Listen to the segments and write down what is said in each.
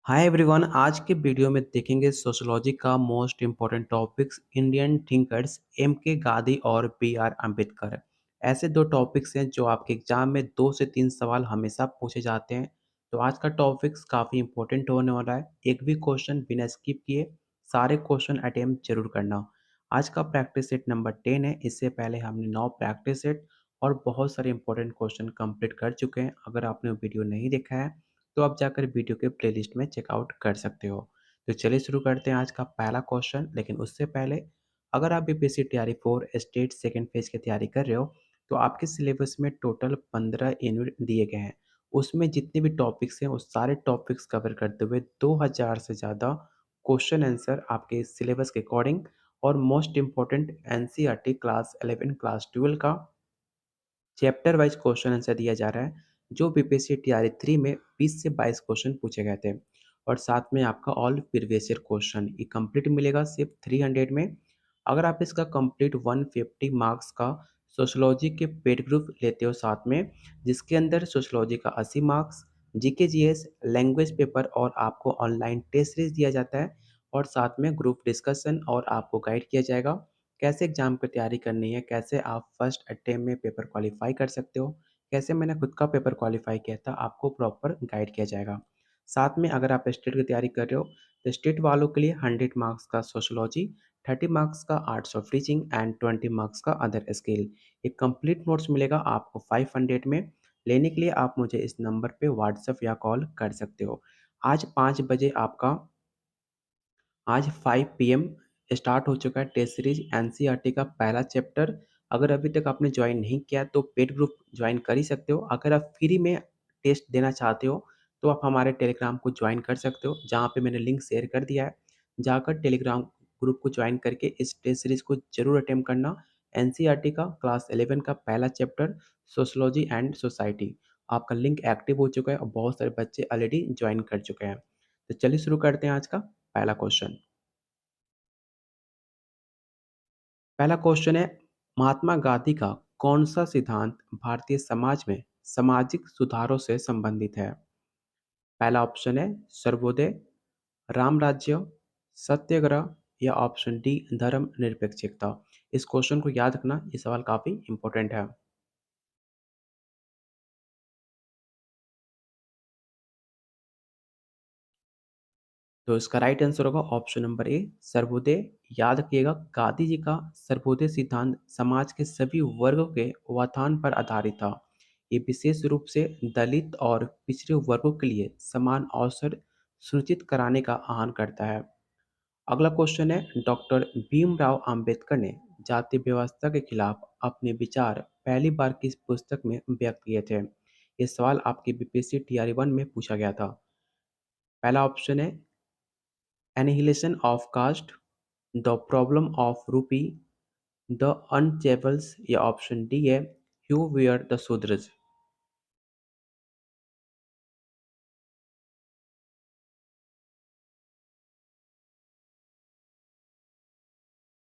Hi everyone. आज के video में देखेंगे सोशियोलॉजी का most important topics Indian thinkers M K Gandhi और बी आर अम्बेडकर। ऐसे दो टॉपिक्स हैं जो आपके एग्जाम में 2 से 3 सवाल हमेशा पूछे जाते हैं। तो आज का टॉपिक्स काफ़ी इम्पोर्टेंट होने वाला है। एक भी क्वेश्चन बिना स्किप किए सारे क्वेश्चन अटेम्प्ट जरूर करना। आज का प्रैक्टिस सेट नंबर 10 है। इससे पहले हमने 9 प्रैक्टिस सेट और बहुत सारे इंपॉर्टेंट क्वेश्चन कंप्लीट कर चुके हैं। अगर आपने वो वीडियो नहीं देखा है तो आप जाकर वीडियो के प्लेलिस्ट में चेकआउट कर सकते हो। तो चलिए शुरू करते हैं आज का पहला क्वेश्चन। लेकिन उससे पहले अगर आप बीपीएससी तैयारी 4 स्टेट सेकंड फेज की तैयारी कर रहे हो तो आपके सिलेबस में टोटल 15 यूनिट दिए गए हैं। उसमें जितने भी टॉपिक्स हैं वो सारे टॉपिक्स कवर करते हुए 2000 से ज़्यादा क्वेश्चन आंसर आपके सिलेबस के अकॉर्डिंग और most important NCERT class 11 class 12 का चैप्टर वाइज क्वेश्चन आंसर दिया जा रहा है जो बीपीएससी टीआरई 3 में 20 से 22 क्वेश्चन पूछे गए थे। और साथ में आपका ऑल प्रीवियस ईयर क्वेश्चन ये कंप्लीट मिलेगा सिर्फ 300 में। अगर आप इसका कंप्लीट 150 मार्क्स का सोशोलॉजी के पेड ग्रुप लेते हो साथ में, जिसके अंदर सोशोलॉजी का 80 marks, GK GS, language paper और आपको ऑनलाइन टेस्ट सीरीज दिया जाता है और साथ में ग्रुप डिस्कशन और आपको गाइड किया जाएगा कैसे एग्जाम की तैयारी करनी है, कैसे आप फर्स्ट अटेम्प्ट में पेपर क्वालिफाई कर सकते हो, कैसे मैंने खुद का पेपर क्वालिफाई किया था, आपको प्रॉपर गाइड किया जाएगा। साथ में अगर आप स्टेट की तैयारी कर रहे हो तो स्टेट वालों के लिए 100 मार्क्स का सोशोलॉजी, 30 मार्क्स का arts of teaching and 20 marks का अदर स्किल। एक कंप्लीट नोट्स मिलेगा आपको 500 में। लेने के लिए आप मुझे इस नंबर पे व्हाट्सएप या कॉल कर सकते हो। आज 5 बजे आपका आज 5 पीएम स्टार्ट हो चुका है टेस्ट सीरीज एनसीईआरटी का पहला चैप्टर। अगर अभी तक आपने ज्वाइन नहीं किया तो पेड ग्रुप ज्वाइन कर ही सकते हो। अगर आप फ्री में टेस्ट देना चाहते हो तो आप हमारे टेलीग्राम को ज्वाइन कर सकते हो, जहाँ पे मैंने लिंक शेयर कर दिया है। जाकर टेलीग्राम ग्रुप को ज्वाइन करके इस टेस्ट सीरीज को जरूर अटेम्प्ट करना। एनसीईआरटी का क्लास 11 का पहला चैप्टर सोशोलॉजी एंड सोसाइटी, आपका लिंक एक्टिव हो चुका है और बहुत सारे बच्चे ऑलरेडी ज्वाइन कर चुके हैं। तो चलिए शुरू करते हैं आज का पहला क्वेश्चन। पहला क्वेश्चन है, महात्मा गांधी का कौन सा सिद्धांत भारतीय समाज में सामाजिक सुधारों से संबंधित है? पहला ऑप्शन है सर्वोदय, राम राज्य, सत्याग्रह या ऑप्शन डी धर्म निरपेक्षता। इस क्वेश्चन को याद रखना, ये सवाल काफी इंपॉर्टेंट है। तो इसका राइट आंसर होगा ऑप्शन नंबर ए सर्वोदय। याद रखिएगा, गांधी जी का सर्वोदय सिद्धांत समाज के सभी वर्गों के उत्थान पर आधारित था। ये विशेष रूप से दलित और पिछड़े वर्गों के लिए समान अवसर सुनिश्चित कराने का आह्वान करता है। अगला क्वेश्चन है, डॉक्टर भीमराव अंबेडकर ने जाति व्यवस्था के खिलाफ अपने विचार पहली बार किस पुस्तक में व्यक्त किए थे? ये सवाल आपके बीपीएससी टीआरई 1 में पूछा गया था। पहला ऑप्शन है annihilation of caste, the problem of rupee, the untouchables या ऑप्शन डी है हु वेयर द शूद्रज।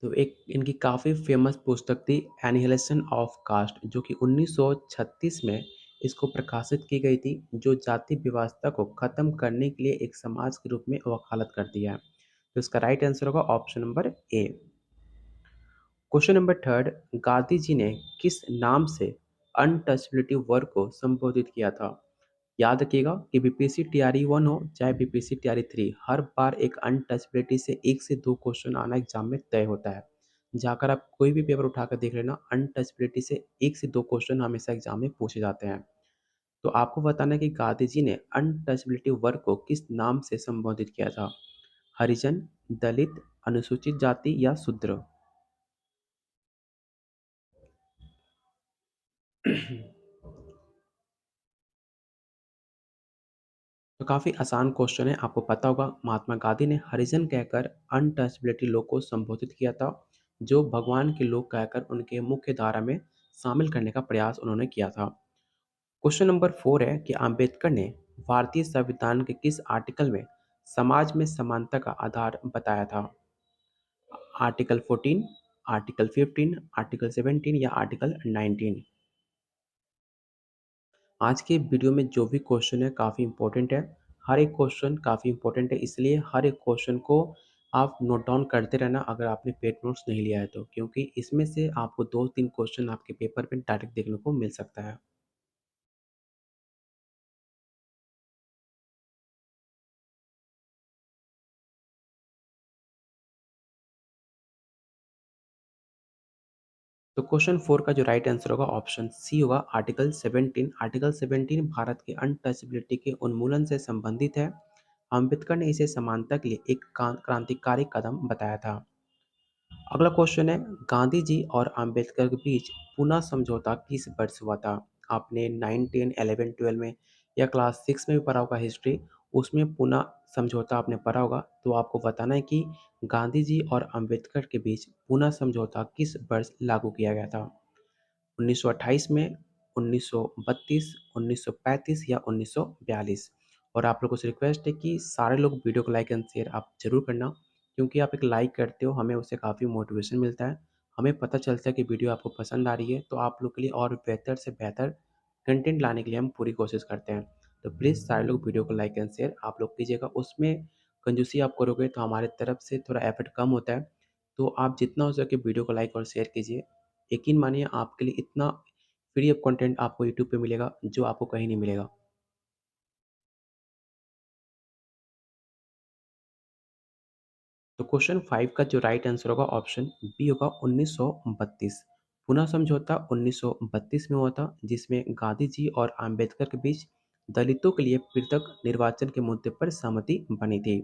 तो एक इनकी काफ़ी फेमस पुस्तक थी एनिहिलेशन ऑफ कास्ट, जो कि 1936 में इसको प्रकाशित की गई थी, जो जाति व्यवस्था को ख़त्म करने के लिए एक समाज के रूप में वकालत करती है। तो इसका राइट आंसर होगा option number A. Question number third, Gandhi ji ने किस नाम से अनटचबिलिटी वर्ग को संबोधित किया था? याद रखिएगा कि बीपीएससी टीआरई 1 हो चाहे बीपीएससी टीआरई 3, हर बार एक अनटचबिलिटी से 1 से 2 क्वेश्चन आना एग्जाम में तय होता है। जाकर आप कोई भी पेपर उठाकर देख लेना, अनटचबिलिटी से 1 से 2 क्वेश्चन हमेशा एग्जाम में पूछे जाते हैं। तो आपको बताना है कि गांधी जी ने अनटचबिलिटी वर्ग को किस नाम से संबोधित किया था? हरिजन, दलित, अनुसूचित जाति या शूद्र। तो काफ़ी आसान क्वेश्चन है। आपको पता होगा महात्मा गांधी ने हरिजन कहकर अनटचबिलिटी लोग को संबोधित किया था, जो भगवान के लोग कहकर उनके मुख्य धारा में शामिल करने का प्रयास उन्होंने किया था। क्वेश्चन नंबर 4 है कि अंबेडकर ने भारतीय संविधान के किस आर्टिकल में समाज में समानता का आधार बताया था? आर्टिकल 14, आर्टिकल 15, आर्टिकल 17 या आर्टिकल 19। आज के वीडियो में जो भी क्वेश्चन है काफ़ी इंपॉर्टेंट है। हर एक क्वेश्चन काफ़ी इंपॉर्टेंट है, इसलिए हर एक क्वेश्चन को आप नोट डाउन करते रहना अगर आपने पेड नोट्स नहीं लिया है तो, क्योंकि इसमें से आपको 2-3 क्वेश्चन आपके पेपर पे डायरेक्ट देखने को मिल सकता है। तो क्वेश्चन 4 का जो राइट आंसर होगा ऑप्शन सी होगा आर्टिकल 17। आर्टिकल 17 भारत के अनटचेबिलिटी के उन्मूलन से संबंधित है। अम्बेडकर ने इसे समानता के लिए एक क्रांतिकारी कदम बताया था। अगला क्वेश्चन है, गांधी जी और अंबेडकर के बीच पुनः समझौता किस वर्ष हुआ था? आपने 9, 10, 11, 12 में या क्लास 6 में भी पढ़ा होगा हिस्ट्री, उसमें पुनः समझौता आपने पढ़ा होगा। तो आपको बताना है कि गांधी जी और अंबेडकर के बीच पुनः समझौता किस वर्ष लागू किया गया था? 1928 में, 1932, 1935 या 1942। और आप लोगों से रिक्वेस्ट है कि सारे लोग वीडियो को लाइक एंड शेयर आप ज़रूर करना, क्योंकि आप एक लाइक करते हो हमें उससे काफ़ी मोटिवेशन मिलता है। हमें पता चलता है कि वीडियो आपको पसंद आ रही है, तो आप लोग के लिए और बेहतर से बेहतर कंटेंट लाने के लिए हम पूरी कोशिश करते हैं। तो प्लीज़ सारे लोग वीडियो को लाइक एंड शेयर आप लोग कीजिएगा। उसमें कंजूसी आप करोगे तो हमारे तरफ से थोड़ा एफर्ट कम होता है। तो आप जितना हो सके वीडियो को लाइक और शेयर कीजिए। यकीन मानिए आपके लिए इतना फ्री ऑफ कंटेंट आपको यूट्यूब पे मिलेगा जो आपको कहीं नहीं मिलेगा। तो क्वेश्चन 5 का जो राइट आंसर होगा ऑप्शन बी होगा 1932। पुनः समझौता 1932 में हुआ था, जिसमें गांधी जी और अंबेडकर के बीच दलितों के लिए पृथक निर्वाचन के मुद्दे पर सहमति बनी थी।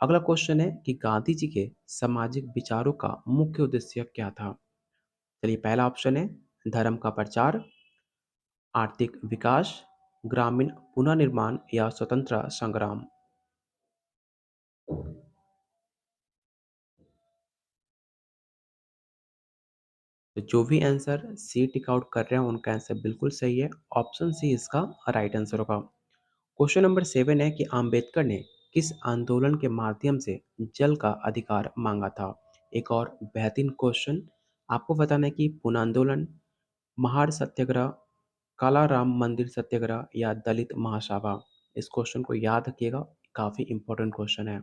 अगला क्वेश्चन है कि गांधी जी के सामाजिक विचारों का मुख्य उद्देश्य क्या था? चलिए, पहला ऑप्शन है धर्म का प्रचार, आर्थिक विकास, ग्रामीण पुनर्निर्माण या स्वतंत्रता संग्राम। तो जो भी आंसर सी टिक आउट कर रहे हैं उनका आंसर बिल्कुल सही है। ऑप्शन सी इसका राइट आंसर होगा। क्वेश्चन नंबर 7 है कि अंबेडकर ने किस आंदोलन के माध्यम से जल का अधिकार मांगा था? एक और बेहतरीन क्वेश्चन। आपको बताना है कि पुनः आंदोलन, महार सत्याग्रह, काला राम मंदिर सत्याग्रह या दलित महासभा। इस क्वेश्चन को याद रखिएगा, काफी इंपॉर्टेंट क्वेश्चन है।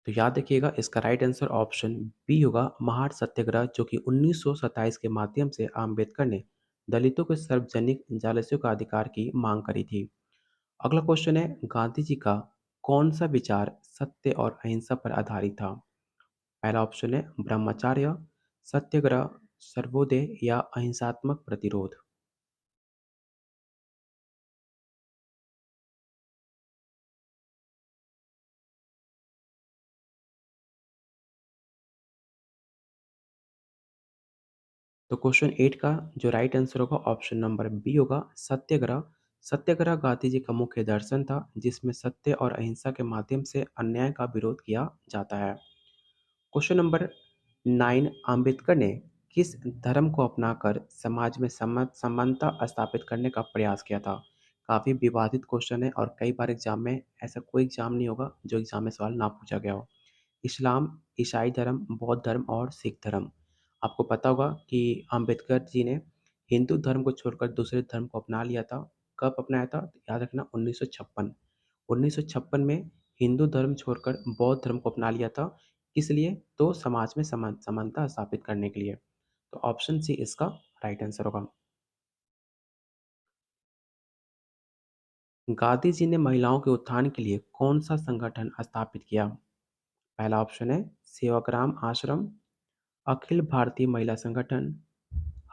तो याद रखिएगा इसका राइट आंसर ऑप्शन बी होगा महार सत्याग्रह, जो कि 1927 के माध्यम से अंबेडकर ने दलितों के सार्वजनिक जलाशयों का अधिकार की मांग करी थी। अगला क्वेश्चन है, गांधी जी का कौन सा विचार सत्य और अहिंसा पर आधारित था? पहला ऑप्शन है ब्रह्मचर्य, सत्याग्रह, सर्वोदय या अहिंसात्मक प्रतिरोध। तो क्वेश्चन 8 का जो राइट आंसर होगा ऑप्शन नंबर बी होगा सत्याग्रह। सत्याग्रह गांधी जी का मुख्य दर्शन था, जिसमें सत्य और अहिंसा के माध्यम से अन्याय का विरोध किया जाता है। क्वेश्चन नंबर 9, अंबेडकर ने किस धर्म को अपनाकर समाज में समानता स्थापित करने का प्रयास किया था? काफ़ी विवादित क्वेश्चन है और कई बार एग्जाम में ऐसा कोई एग्जाम नहीं होगा जो एग्जाम में सवाल ना पूछा गया हो। इस्लाम, ईसाई धर्म, बौद्ध धर्म और सिख धर्म। आपको पता होगा कि अंबेडकर जी ने हिंदू धर्म को छोड़कर दूसरे धर्म को अपना लिया था। कब अपनाया था? याद रखना 1956। 1956 में हिंदू धर्म छोड़कर बौद्ध धर्म को अपना लिया था। किस लिए? तो समाज में समानता स्थापित करने के लिए। तो ऑप्शन सी इसका राइट आंसर होगा। गांधी जी ने महिलाओं के उत्थान के लिए कौन सा संगठन स्थापित किया? पहला ऑप्शन है सेवाग्राम आश्रम, अखिल भारतीय महिला संगठन,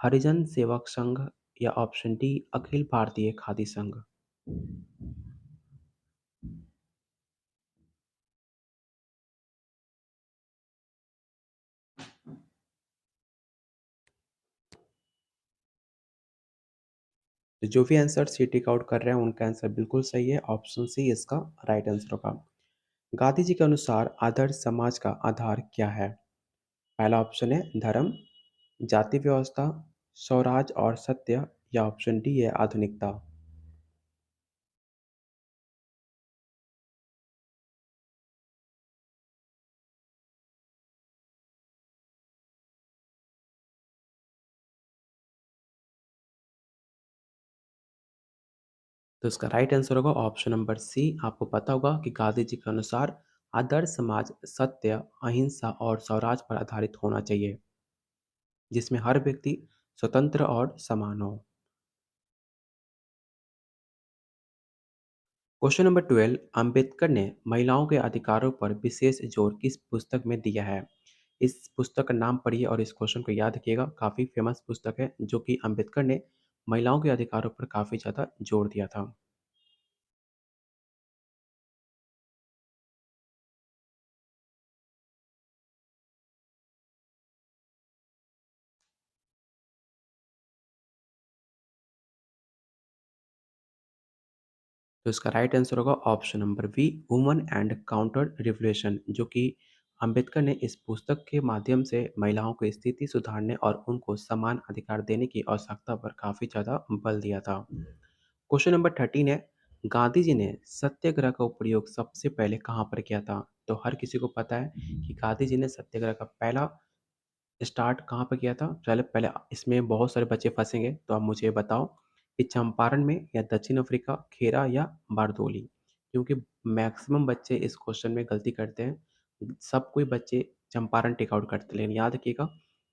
हरिजन सेवक संघ या ऑप्शन डी अखिल भारतीय खादी संघ। तो जो भी आंसर सी टिक आउट कर रहे हैं उनका आंसर बिल्कुल सही है। ऑप्शन सी इसका राइट आंसर होगा। गांधी जी के अनुसार आदर्श समाज का आधार क्या है? पहला ऑप्शन है धर्म, जाति व्यवस्था, स्वराज और सत्य या ऑप्शन डी है आधुनिकता। तो इसका राइट आंसर होगा ऑप्शन नंबर सी। आपको पता होगा कि गांधी जी के अनुसार आदर्श समाज सत्य, अहिंसा और स्वराज पर आधारित होना चाहिए, जिसमें हर व्यक्ति स्वतंत्र और समान हो। क्वेश्चन नंबर 12, अंबेडकर ने महिलाओं के अधिकारों पर विशेष जोर किस पुस्तक में दिया है? इस पुस्तक का नाम पढ़िए और इस क्वेश्चन को याद रखिएगा। काफ़ी फेमस पुस्तक है जो कि अंबेडकर ने महिलाओं के अधिकारों पर काफ़ी ज़्यादा जोर दिया था। तो इसका राइट आंसर होगा option number B, woman and counter revolution, जो कि अंबेडकर ने इस पुस्तक के माध्यम से महिलाओं की स्थिति सुधारने और उनको समान अधिकार देने की आवश्यकता पर काफ़ी ज़्यादा बल दिया था। क्वेश्चन नंबर 13 है, गांधी जी ने सत्याग्रह का प्रयोग सबसे पहले कहाँ पर किया था? तो हर किसी को पता है कि गांधी जी ने सत्याग्रह का पहला स्टार्ट कहाँ पे किया था? चलो पहले इसमें बहुत सारे बच्चे फँसेंगे, तो आप मुझे बताओ कि चंपारण में या दक्षिण अफ्रीका, खेरा या बारदोली? क्योंकि मैक्सिमम बच्चे इस क्वेश्चन में गलती करते हैं। सब कोई बच्चे चंपारण टिक आउट करते हैं, लेकिन याद रखिएगा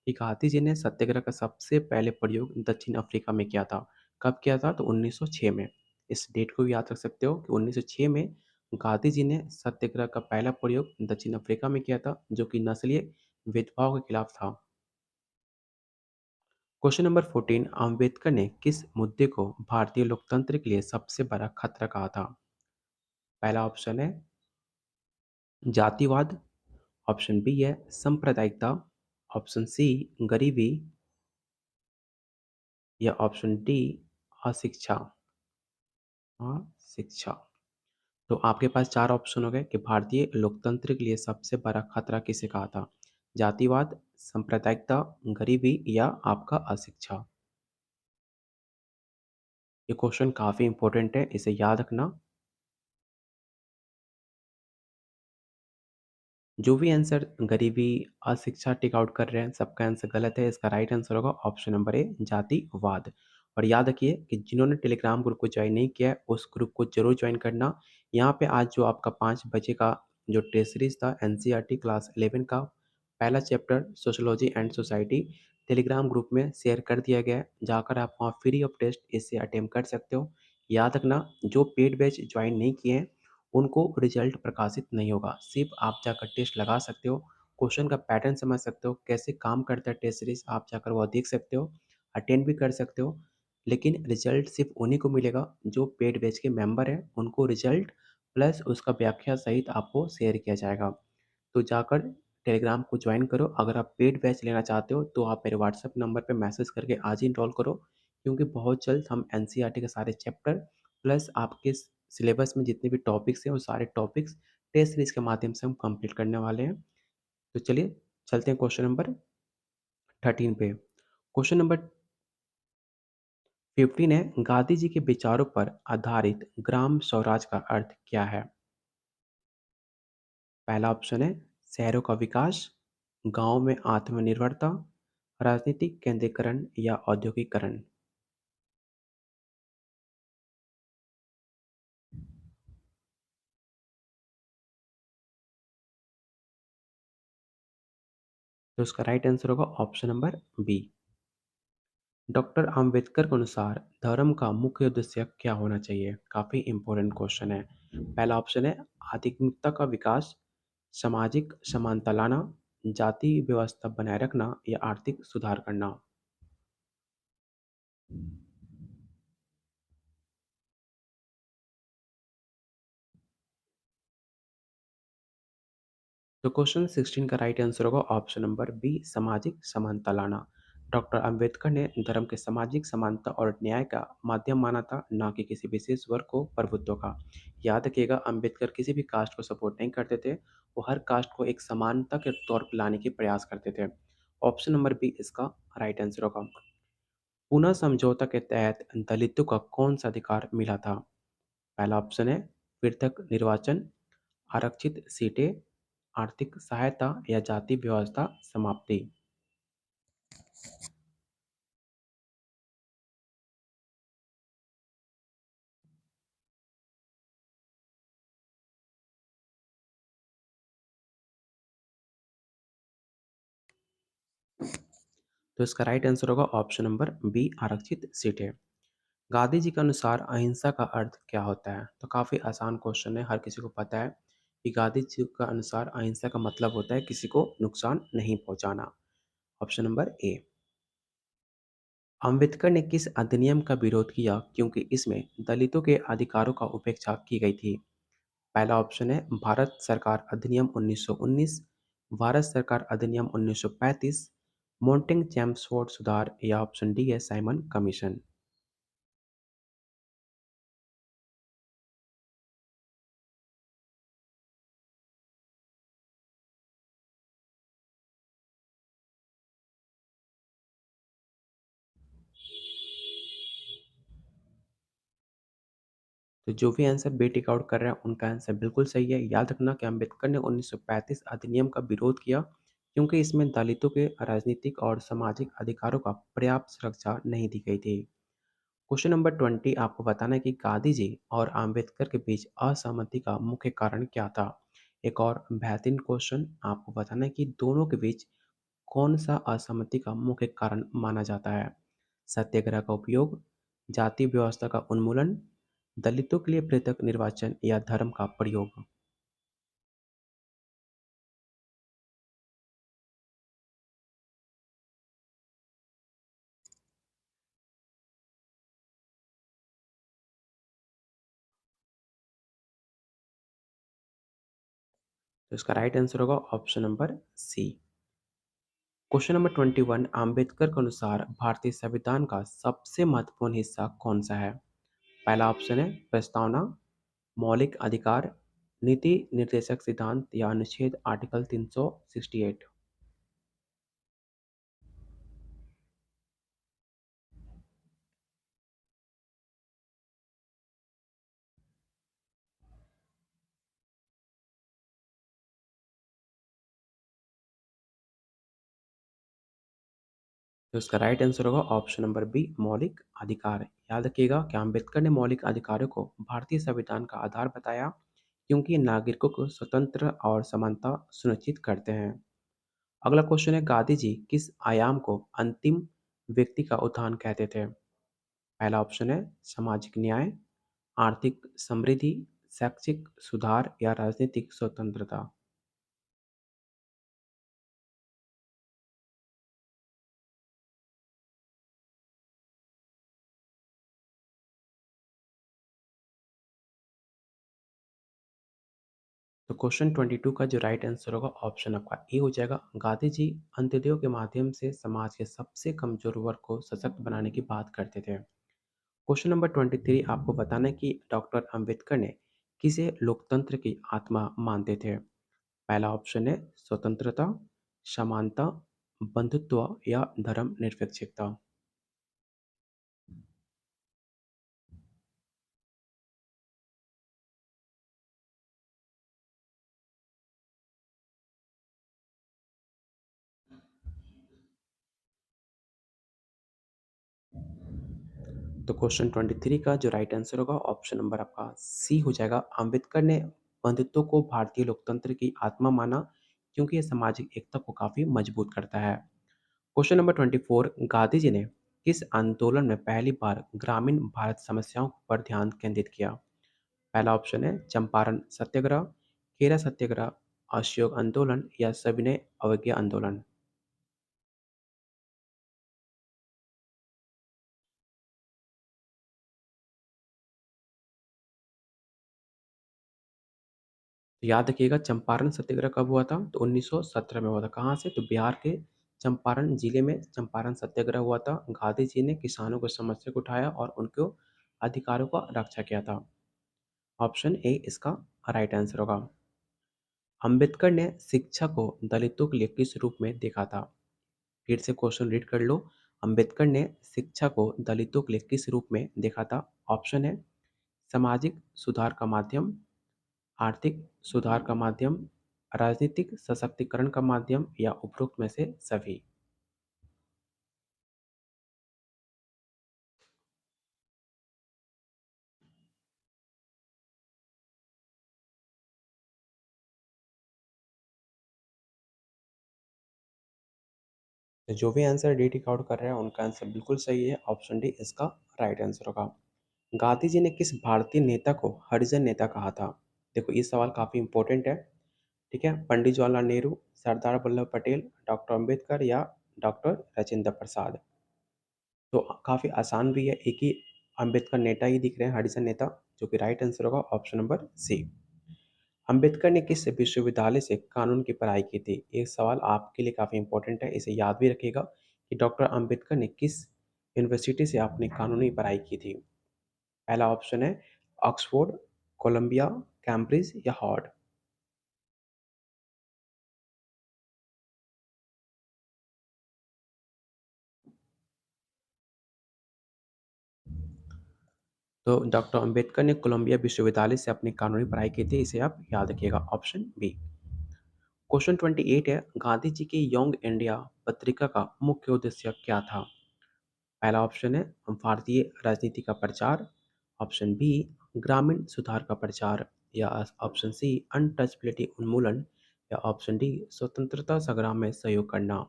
कि गांधी जी ने सत्याग्रह का सबसे पहले प्रयोग दक्षिण अफ्रीका में किया था। कब किया था? तो 1906 में। इस डेट को भी याद रख सकते हो कि 1906 में गांधी जी ने सत्याग्रह का पहला प्रयोग दक्षिण अफ्रीका में किया था, जो कि नस्लीय भेदभाव के खिलाफ था। क्वेश्चन नंबर 14, अम्बेडकर ने किस मुद्दे को भारतीय लोकतंत्र के लिए सबसे बड़ा खतरा कहा था? पहला ऑप्शन है जातिवाद, ऑप्शन बी है सांप्रदायिकता, ऑप्शन सी गरीबी या ऑप्शन डी अशिक्षा। हाँ, शिक्षा। तो आपके पास चार ऑप्शन हो गए कि भारतीय लोकतंत्र के लिए सबसे बड़ा खतरा किसे कहा था? जातिवाद, सांप्रदायिकता, गरीबी या आपका अशिक्षा? ये क्वेश्चन काफ़ी इंपॉर्टेंट है, इसे याद रखना। जो भी आंसर गरीबी, अशिक्षा टिक आउट कर रहे हैं, सबका आंसर गलत है। इसका राइट आंसर होगा ऑप्शन नंबर ए, जातिवाद। और याद रखिए कि जिन्होंने टेलीग्राम ग्रुप को ज्वाइन नहीं किया है, उस ग्रुप को ज़रूर ज्वाइन करना। यहाँ पे आज जो आपका 5 बजे का जो टेस्ट सीरीज़ था एनसीईआरटी क्लास 11 का पहला chapter sociology and society Telegram group में शेयर कर दिया गया है। जाकर आप वहाँ फ्री ऑफ टेस्ट इसे अटेम्प्ट कर सकते हो। याद रखना, जो पेड बैच ज्वाइन नहीं किए हैं उनको रिजल्ट प्रकाशित नहीं होगा। सिर्फ आप जाकर टेस्ट लगा सकते हो, क्वेश्चन का पैटर्न समझ सकते हो, कैसे काम करता है टेस्ट सीरीज आप जाकर वह देख सकते हो, अटेंड भी कर सकते हो। लेकिन रिजल्ट सिर्फ उन्हीं को मिलेगा जो पेड बैच के मेंबर हैं, उनको रिजल्ट प्लस उसका व्याख्या सहित आपको शेयर किया जाएगा। तो जाकर टेलीग्राम को ज्वाइन करो। अगर आप पेड बैच लेना चाहते हो तो आप मेरे व्हाट्सएप नंबर पे मैसेज करके आज ही इनरोल करो, क्योंकि बहुत जल्द हम एनसीईआरटी के सारे चैप्टर प्लस आपके सिलेबस में जितने भी टॉपिक्स हैं वो सारे टॉपिक्स टेस्ट सीरीज के माध्यम से हम कंप्लीट करने वाले हैं। तो चलिए चलते हैं क्वेश्चन नंबर 13 पे। क्वेश्चन नंबर 15 है, गांधी जी के विचारों पर आधारित ग्राम स्वराज का अर्थ क्या है? पहला ऑप्शन है शहरों का विकास, गांव में आत्मनिर्भरता, राजनीतिक केंद्रीकरण या औद्योगिकरण। तो उसका राइट आंसर होगा option number B. Doctor Ambedkar के अनुसार धर्म का मुख्य उद्देश्य क्या होना चाहिए? काफ़ी इंपॉर्टेंट क्वेश्चन है। पहला ऑप्शन है आध्यात्मिकता का विकास, सामाजिक समानता लाना, जाति व्यवस्था बनाए रखना या आर्थिक सुधार करना। तो क्वेश्चन 16 का राइट आंसर होगा ऑप्शन नंबर बी, सामाजिक समानता लाना। डॉक्टर अंबेडकर ने धर्म के सामाजिक समानता और न्याय का माध्यम माना था, न कि किसी विशेष वर्ग को प्रभुत्व का। याद रखिएगा, अंबेडकर किसी भी कास्ट को सपोर्ट नहीं करते थे, वो हर कास्ट को एक समानता के तौर पर लाने की प्रयास करते थे। ऑप्शन नंबर बी इसका राइट आंसर होगा। पूना समझौता के तहत दलितों का कौन सा अधिकार मिला था? पहला ऑप्शन है पृथक निर्वाचन, आरक्षित सीटें, आर्थिक सहायता या जाति व्यवस्था समाप्ति। तो इसका राइट आंसर होगा ऑप्शन नंबर बी, आरक्षित सीटें। गांधी जी के अनुसार अहिंसा का अर्थ क्या होता है? तो काफ़ी आसान क्वेश्चन है, हर किसी को पता है कि गांधी जी का अनुसार अहिंसा का मतलब होता है किसी को नुकसान नहीं पहुंचाना। ऑप्शन नंबर ए। अम्बेडकर ने किस अधिनियम का विरोध किया क्योंकि इसमें दलितों के अधिकारों का उपेक्षा की गई थी? पहला ऑप्शन है भारत सरकार अधिनियम 1919, भारत सरकार अधिनियम 1935, मोंटेंग चैम्सफोर्ड सुधार, या ऑप्शन डी है साइमन कमीशन। तो जो भी आंसर बी टिक आउट कर रहे हैं उनका आंसर बिल्कुल सही है। याद रखना कि अम्बेडकर ने 1935 अधिनियम का विरोध किया क्योंकि इसमें दलितों के राजनीतिक और सामाजिक अधिकारों का पर्याप्त सुरक्षा नहीं दी गई थी। क्वेश्चन नंबर 20 आपको बताना है कि गांधी जी और अम्बेडकर के बीच असहमति का मुख्य कारण क्या था? एक और बेहतरीन क्वेश्चन, आपको बताना है कि दोनों के बीच कौन सा असहमति का मुख्य कारण माना जाता है? सत्याग्रह का उपयोग, जाति व्यवस्था का उन्मूलन, दलितों के लिए पृथक निर्वाचन, या धर्म का प्रयोग? तो इसका राइट आंसर होगा option number C. Question number 21 Ambedkar के अनुसार भारतीय संविधान का सबसे महत्वपूर्ण हिस्सा कौन सा है? पहला ऑप्शन है प्रस्तावना, मौलिक अधिकार, नीति निर्देशक सिद्धांत, या अनुच्छेद आर्टिकल 368। तो इसका राइट आंसर होगा ऑप्शन नंबर बी, मौलिक अधिकार। याद रखिएगा कि अम्बेडकर ने मौलिक अधिकारों को भारतीय संविधान का आधार बताया क्योंकि ये नागरिकों को स्वतंत्र और समानता सुनिश्चित करते हैं। अगला क्वेश्चन है गांधी जी किस आयाम को अंतिम व्यक्ति का उत्थान कहते थे? पहला ऑप्शन है सामाजिक न्याय, आर्थिक समृद्धि, शैक्षिक सुधार, या राजनीतिक स्वतंत्रता। तो क्वेश्चन 22 का जो राइट आंसर होगा ऑप्शन आपका ए हो जाएगा। गांधी जी अंत्योदय के माध्यम से समाज के सबसे कमजोर वर्ग को सशक्त बनाने की बात करते थे। क्वेश्चन नंबर 23 आपको बताना है कि डॉक्टर अंबेडकर ने किसे लोकतंत्र की आत्मा मानते थे? पहला ऑप्शन है स्वतंत्रता, समानता, बंधुत्व, या धर्मनिरपेक्षता। तो क्वेश्चन 23 का जो राइट आंसर होगा ऑप्शन नंबर आपका सी हो जाएगा। अंबेडकर ने बंधुत्व को भारतीय लोकतंत्र की आत्मा माना क्योंकि यह सामाजिक एकता को काफी मजबूत करता है। क्वेश्चन नंबर 24 गांधी जी ने किस आंदोलन में पहली बार ग्रामीण भारत समस्याओं पर ध्यान केंद्रित किया? पहला ऑप्शन है चंपारण सत्याग्रह, खेरा सत्याग्रह, अशोक आंदोलन, या सविनय अवज्ञा आंदोलन। तो याद रखिएगा चंपारण सत्याग्रह कब हुआ था? तो 1917 में हुआ था। कहाँ से? तो बिहार के चंपारण जिले में चंपारण सत्याग्रह हुआ था। गांधी जी ने किसानों को समस्या को उठाया और उनको अधिकारों का रक्षा किया था। ऑप्शन ए इसका राइट आंसर होगा। अंबेडकर ने शिक्षा को दलितों के लिए किस रूप में देखा था? फिर से क्वेश्चन रीड कर लो। अंबेडकर ने शिक्षा को दलितों के लिए किस रूप में देखा था? ऑप्शन है सामाजिक सुधार का माध्यम, आर्थिक सुधार का माध्यम, राजनीतिक सशक्तिकरण का माध्यम, या उपरोक्त में से सभी। तो जो भी आंसर डी टिक आउट कर रहे हैं उनका आंसर बिल्कुल सही है, ऑप्शन डी इसका राइट आंसर होगा। गांधी जी ने किस भारतीय नेता को हरिजन नेता कहा था? देखो ये सवाल काफ़ी इंपॉर्टेंट है, ठीक है? पंडित जवाहरलाल नेहरू, सरदार वल्लभ पटेल, डॉक्टर अंबेडकर या डॉक्टर राजेंद्र प्रसाद। तो काफ़ी आसान भी है, एक ही अंबेडकर नेता ही दिख रहे हैं, हरिजन नेता, जो कि राइट आंसर होगा ऑप्शन नंबर सी। अंबेडकर ने किस विश्वविद्यालय से कानून की पढ़ाई की थी? ये सवाल आपके लिए काफ़ी इंपॉर्टेंट है, इसे याद भी रखिएगा कि डॉक्टर अंबेडकर ने किस यूनिवर्सिटी से अपनी कानूनी पढ़ाई की थी? पहला ऑप्शन है ऑक्सफोर्ड, कोलंबिया, कैम्ब्रिज या हार्वर्ड। तो डॉक्टर अंबेडकर ने कोलंबिया विश्वविद्यालय से अपनी कानूनी पढ़ाई की थी, इसे आप याद रखिएगा, ऑप्शन बी। क्वेश्चन 28 है, गांधी जी की यंग इंडिया पत्रिका का मुख्य उद्देश्य क्या था? पहला ऑप्शन है भारतीय राजनीति का प्रचार, ऑप्शन बी ग्रामीण सुधार का प्रचार, या ऑप्शन सी अनटचबिलिटी उन्मूलन, या ऑप्शन डी स्वतंत्रता संग्राम में सहयोग करना।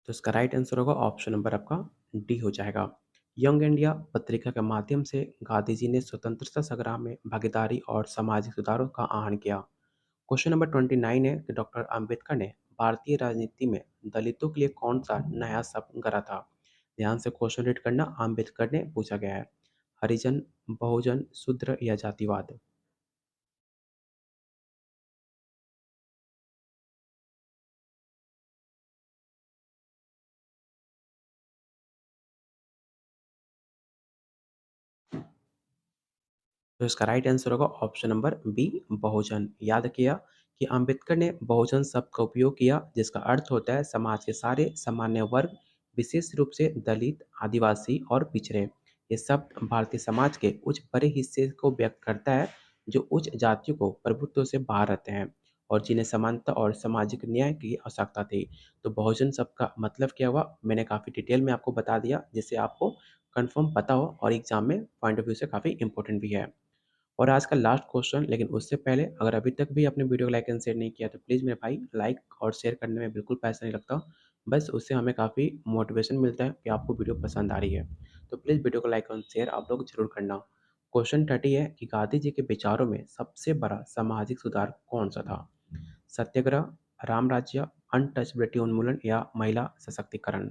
तो इसका राइट आंसर होगा ऑप्शन नंबर आपका डी हो जाएगा। यंग इंडिया पत्रिका के माध्यम से गांधी जी ने स्वतंत्रता संग्राम में भागीदारी और सामाजिक सुधारों का आह्वान किया। क्वेश्चन नंबर 29 है कि डॉक्टर अंबेडकर ने भारतीय राजनीति में दलितों के लिए कौन सा नया शब्द गढ़ा था? ध्यान से क्वेश्चन रीड करना, अंबेडकर ने पूछा गया है। हरिजन, बहुजन, शूद्र या जातिवाद। तो इसका राइट आंसर होगा ऑप्शन नंबर बी बहुजन। याद किया कि अंबेडकर ने बहुजन शब्द का उपयोग किया, जिसका अर्थ होता है समाज के सारे सामान्य वर्ग, विशेष रूप से दलित, आदिवासी और पिछड़े। ये शब्द भारतीय समाज के उच्च बड़े हिस्से को व्यक्त करता है, जो उच्च जातियों को प्रभुत्व से बाहर रहते हैं और जिन्हें समानता और सामाजिक न्याय की आवश्यकता थी। तो बहुजन शब्द का मतलब क्या हुआ, मैंने काफ़ी डिटेल में आपको बता दिया, जिससे आपको कंफर्म पता हो और एग्जाम में पॉइंट ऑफ व्यू से काफ़ी इंपॉर्टेंट भी है। और आज का लास्ट क्वेश्चन, लेकिन उससे पहले अगर अभी तक भी आपने वीडियो को लाइक एंड शेयर नहीं किया तो प्लीज़ मेरे भाई लाइक और शेयर करने में बिल्कुल पैसा नहीं लगता। बस उससे हमें काफ़ी मोटिवेशन मिलता है कि आपको वीडियो पसंद आ रही है। तो प्लीज़ वीडियो को लाइक और शेयर आप लोग ज़रूर करना। क्वेश्चन 30 है कि गांधी जी के विचारों में सबसे बड़ा सामाजिक सुधार कौन सा था? सत्याग्रह, राम राज्य, अनटचबिलिटी उन्मूलन या महिला सशक्तिकरण।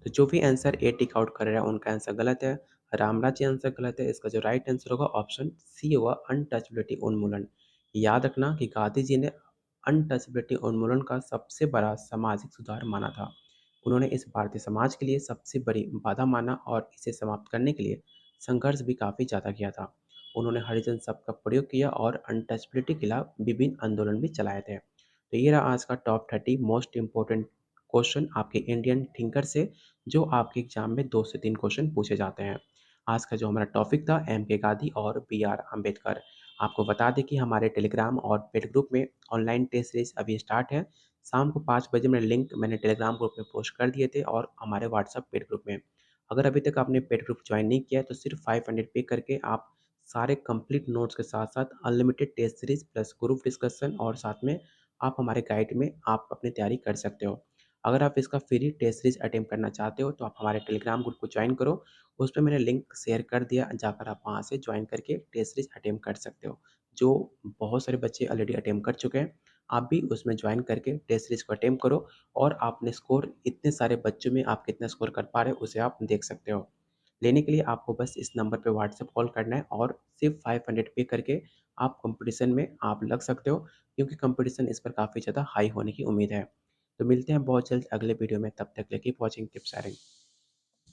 तो जो भी आंसर ए टिक आउट कर रहा है उनका आंसर गलत है। रामराज्य आंसर गलत है। इसका जो राइट आंसर होगा ऑप्शन सी होगा अनटचबिलिटी उन्मूलन। याद रखना कि गांधी जी ने अनटचबिलिटी उन्मूलन का सबसे बड़ा सामाजिक सुधार माना था। उन्होंने इस भारतीय समाज के लिए सबसे बड़ी बाधा माना और इसे समाप्त करने के लिए संघर्ष भी काफ़ी ज़्यादा किया था। उन्होंने हरिजन शब्द का प्रयोग किया और अनटचबिलिटी के खिलाफ विभिन्न आंदोलन भी चलाए थे। तो ये रहा आज का टॉप 30 मोस्ट इंपॉर्टेंट क्वेश्चन आपके इंडियन थिंकर से, जो आपके एग्जाम में 2 से 3 क्वेश्चन पूछे जाते हैं। आज का जो हमारा टॉपिक था एम के गांधी और बी आर अम्बेडकर। आपको बता दें कि हमारे टेलीग्राम और पेड ग्रुप में ऑनलाइन टेस्ट सीरीज अभी स्टार्ट है। शाम को 5 बजे मेरे लिंक मैंने टेलीग्राम ग्रुप में पोस्ट कर दिए थे और हमारे व्हाट्सएप पेड ग्रुप में। अगर अभी तक आपने पेड ग्रुप ज्वाइन नहीं किया है तो सिर्फ 500 पे करके आप सारे कंप्लीट नोट्स के साथ साथ unlimited test series plus group discussion और साथ में आप हमारे गाइड में आप अपनी तैयारी कर सकते हो। अगर आप इसका फ्री टेस्ट सीरीज अटेम्प्ट करना चाहते हो तो आप हमारे टेलीग्राम ग्रुप को ज्वाइन करो। उस पे मैंने लिंक शेयर कर दिया, जाकर आप वहाँ से ज्वाइन करके टेस्ट सीरीज अटेम्प्ट कर सकते हो। जो बहुत सारे बच्चे ऑलरेडी अटेम्प्ट कर चुके हैं, आप भी उसमें ज्वाइन करके टेस्ट सीरीज को अटेम्प्ट करो और आपने स्कोर इतने सारे बच्चों में आप कितना स्कोर कर पा रहे हो उसे आप देख सकते हो। लेने के लिए आपको बस इस नंबर पे व्हाट्सएप कॉल करना है और सिर्फ 500 पे करके आप कंपटीशन में आप लग सकते हो, क्योंकि कंपटीशन इस पर काफ़ी ज़्यादा हाई होने की उम्मीद है। तो मिलते हैं बहुत जल्द अगले वीडियो में, तब तक के लिए कीप वॉचिंग, कीप शेयरिंग।